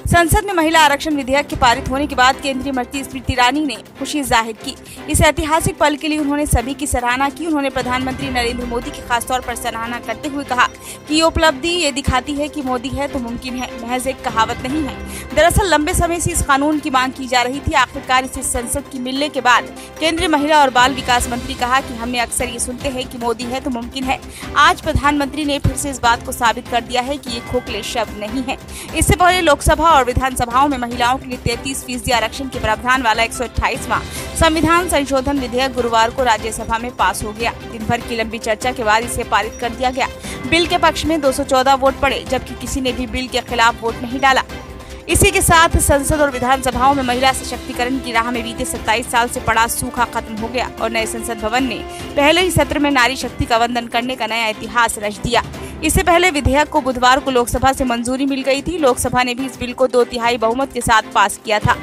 संसद में महिला आरक्षण विधेयक के पारित होने के बाद केंद्रीय मंत्री स्मृति ईरानी ने खुशी जाहिर की। इस ऐतिहासिक पल के लिए उन्होंने सभी की सराहना की। उन्होंने प्रधानमंत्री नरेंद्र मोदी की खासतौर पर सराहना करते हुए कहा कि ये उपलब्धि ये दिखाती है कि मोदी है तो मुमकिन है, महज एक कहावत नहीं है। दरअसल लंबे समय से इस कानून की मांग की जा रही थी। आखिरकार इसे संसद की मिलने के बाद केंद्रीय महिला और बाल विकास मंत्री कहा कि हमने अक्सर ये सुनते हैं कि मोदी है तो मुमकिन है। आज प्रधानमंत्री ने फिर से इस बात को साबित कर दिया है कि ये खोखले शब्द नहीं है। इससे पहले लोकसभा और विधानसभाओं में महिलाओं के लिए 33% आरक्षण के प्रावधान वाला 128वां संविधान संशोधन विधेयक गुरुवार को राज्यसभा में पास हो गया। दिन भर की लंबी चर्चा के बाद इसे पारित कर दिया गया। बिल के पक्ष में 214 वोट पड़े, जबकि किसी ने भी बिल के खिलाफ वोट नहीं डाला। इसी के साथ संसद और विधानसभाओं में महिला सशक्तिकरण की राह में बीते 27 साल से पड़ा सूखा खत्म हो गया और नए संसद भवन ने पहले ही सत्र में नारी शक्ति का वंदन करने का नया इतिहास रच दिया। इससे पहले विधेयक को बुधवार को लोकसभा से मंजूरी मिल गई थी। लोकसभा ने भी इस बिल को 2/3 बहुमत के साथ पास किया था।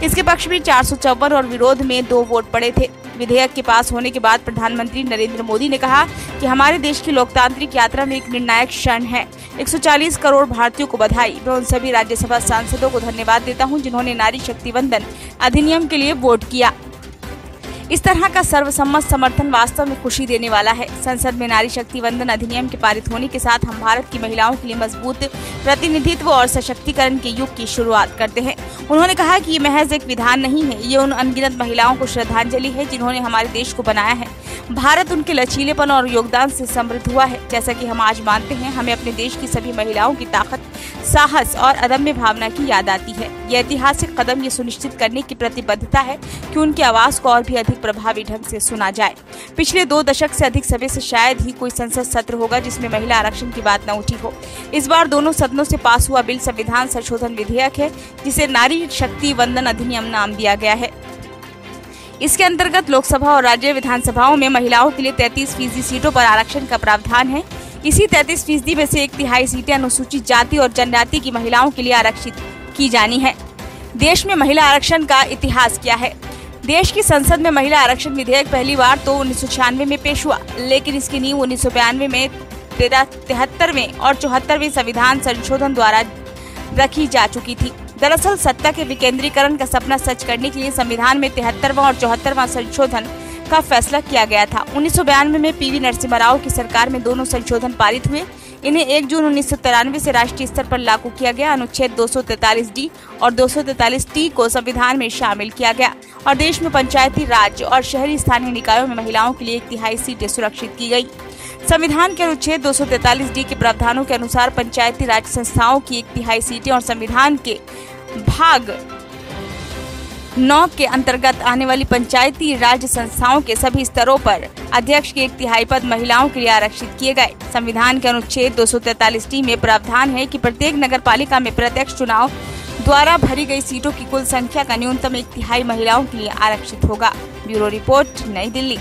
इसके पक्ष में 454 और विरोध में 2 वोट पड़े थे। विधेयक के पास होने के बाद प्रधानमंत्री नरेंद्र मोदी ने कहा कि हमारे देश की लोकतांत्रिक यात्रा में एक निर्णायक क्षण है। 140 करोड़ भारतीयों को बधाई। मैं उन सभी राज्यसभा सांसदों को धन्यवाद देता हूं जिन्होंने नारी शक्ति वंदन अधिनियम के लिए वोट किया। इस तरह का सर्वसम्मत समर्थन वास्तव में खुशी देने वाला है। संसद में नारी शक्ति वंदन अधिनियम के पारित होने के साथ हम भारत की महिलाओं के लिए मजबूत प्रतिनिधित्व और सशक्तिकरण के युग की शुरुआत करते हैं। उन्होंने कहा कि ये महज एक विधान नहीं है, ये उन अनगिनत महिलाओं को श्रद्धांजलि है जिन्होंने हमारे देश को बनाया है। भारत उनके लचीलेपन और योगदान से समृद्ध हुआ है। जैसा कि हम आज मानते हैं, हमें अपने देश की सभी महिलाओं की ताकत, साहस और अदम्य भावना की याद आती है। ये ऐतिहासिक कदम ये सुनिश्चित करने की प्रतिबद्धता है कि उनकी आवाज को और भी अधिक प्रभावी ढंग से सुना जाए। पिछले 2 दशक से अधिक समय से शायद ही कोई संसद सत्र होगा जिसमें महिला आरक्षण की बात न उठी हो। इस बार दोनों सदनों से पास हुआ बिल संविधान संशोधन विधेयक है, जिसे नारी शक्ति वंदन अधिनियम नाम दिया गया है। इसके अंतर्गत लोकसभा और राज्य विधानसभाओं में महिलाओं के लिए 33% सीटों पर आरक्षण का प्रावधान है। इसी 33% में से 1/3 सीटें अनुसूचित जाति और जनजाति की महिलाओं के लिए आरक्षित की जानी है। देश में महिला आरक्षण का इतिहास क्या है? देश की संसद में महिला आरक्षण विधेयक पहली बार तो 1996 में पेश हुआ, लेकिन इसकी नींव 1992 में 73वें और 74वें संविधान संशोधन द्वारा रखी जा चुकी थी। दरअसल सत्ता के विकेंद्रीकरण का सपना सच करने के लिए संविधान में 73वां और 74वां संशोधन का फैसला किया गया था। 1992 में पीवी नरसिम्हा राव की सरकार में दोनों संशोधन पारित हुए। इन्हें 1 जून 1993 से राष्ट्रीय स्तर पर लागू किया गया। अनुच्छेद 243D और 243T को संविधान में शामिल किया गया और देश में पंचायती राज और शहरी स्थानीय निकायों में महिलाओं के लिए 1/3 सीटें सुरक्षित की गई। संविधान के अनुच्छेद 243D के प्रावधानों के अनुसार पंचायती राज संस्थाओं की 1/3 सीटें और संविधान के भाग 9 के अंतर्गत आने वाली पंचायती राज संस्थाओं के सभी स्तरों पर अध्यक्ष के 1/3 पद महिलाओं के लिए आरक्षित किए गए। संविधान के अनुच्छेद 243D में प्रावधान है कि प्रत्येक नगर पालिका में प्रत्यक्ष चुनाव द्वारा भरी गई सीटों की कुल संख्या का न्यूनतम 1/3 महिलाओं के लिए आरक्षित होगा। ब्यूरो रिपोर्ट, नई दिल्ली।